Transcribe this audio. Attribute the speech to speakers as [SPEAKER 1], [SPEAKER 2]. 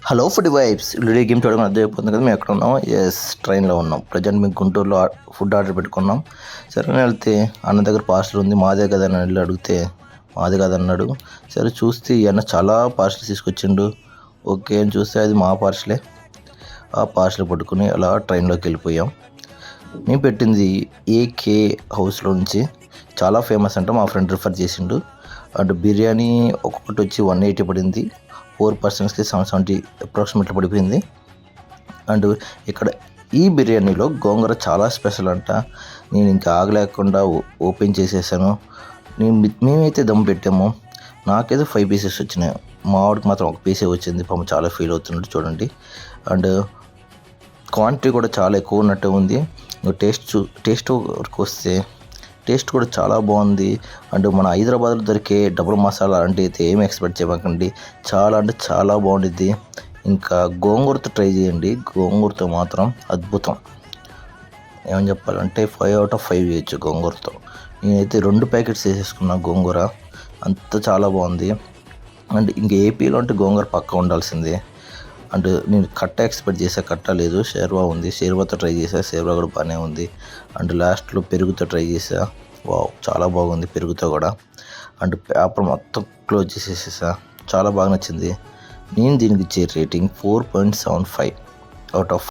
[SPEAKER 1] Hello food vibes video game చూడడం అర్థమైపోతుంది కదా. మేము ఎక్కడ ఉన్నాం? ట్రైన్లో ఉన్నాం. ప్రజెంట్ మేము గుంటూరులో ఫుడ్ ఆర్డర్ పెట్టుకున్నాం. సరే అని వెళ్తే అన్న దగ్గర పార్సల్ ఉంది, మాదే కదా అని వెళ్ళి అడిగితే మాది కదా అన్నాడు. సరే చూస్తే ఈ అన్న చాలా పార్సల్ తీసుకొచ్చిండు. ఓకే అని చూస్తే అది మా పార్సలే. ఆ పార్సల్ పట్టుకుని అలా ట్రైన్లోకి వెళ్ళిపోయాం. మేము పెట్టింది ఏకే హౌస్లో నుంచి, చాలా ఫేమస్ అంట. మా ఫ్రెండ్ రిఫర్ చేసిండు. అండ్ బిర్యానీ ఒక్కొక్కటి వచ్చి 180 పడింది. 4 పర్సన్స్కి 770 అప్రాక్సిమేట్లీ పడిపోయింది. అండ్ ఇక్కడ ఈ బిర్యానీలో గోంగూర చాలా స్పెషల్ అంట. నేను ఇంకా ఆగలేకుండా ఓపెన్ చేసేసాను. మేమైతే దమ్ పెట్టాము. నాకైతే 5 పీసెస్ వచ్చినాయి. మా వాడికి మాత్రం 1 పీసే వచ్చింది. పాపం చాలా ఫీల్ అవుతున్నాడు చూడండి. అండ్ క్వాంటిటీ కూడా చాలా ఎక్కువ ఉన్నట్టు ఉంది. టేస్ట్ వరకు వస్తే టేస్ట్ కూడా చాలా బాగుంది. అండ్ మన హైదరాబాద్లో దొరికే డబుల్ మసాలా అంటే అయితే ఏమి ఎక్స్పెక్ట్ చేయకండి. చాలా అంటే చాలా బాగుండిద్ది. ఇంకా గోంగూరతో ట్రై చేయండి. గోంగూరతో మాత్రం అద్భుతం. ఏమని చెప్పాలంటే 5 out of 5 వేయచ్చు గోంగూరతో. నేనైతే 2 ప్యాకెట్స్ వేసేసుకున్నా గోంగూర. అంత చాలా బాగుంది. అండ్ ఇంకా ఏపీలో అంటే గోంగూర పక్కా ఉండాల్సిందే. అండ్ నేను కట్ట ఎక్స్పెక్ట్ చేసా, కట్ట లేదు. షేర్వా ఉంది. షేర్వాతో ట్రై చేసా, షేర్వా కూడా బాగానే ఉంది. అండ్ లాస్ట్లో పెరుగుతో ట్రై చేసా. వావ్, చాలా బాగుంది పెరుగుతో కూడా. అండ్ పేపర్ మొత్తం క్లోజ్ చేసేసా. చాలా బాగా నచ్చింది. నేను దీనికి ఇచ్చే రేటింగ్ 4.75 out of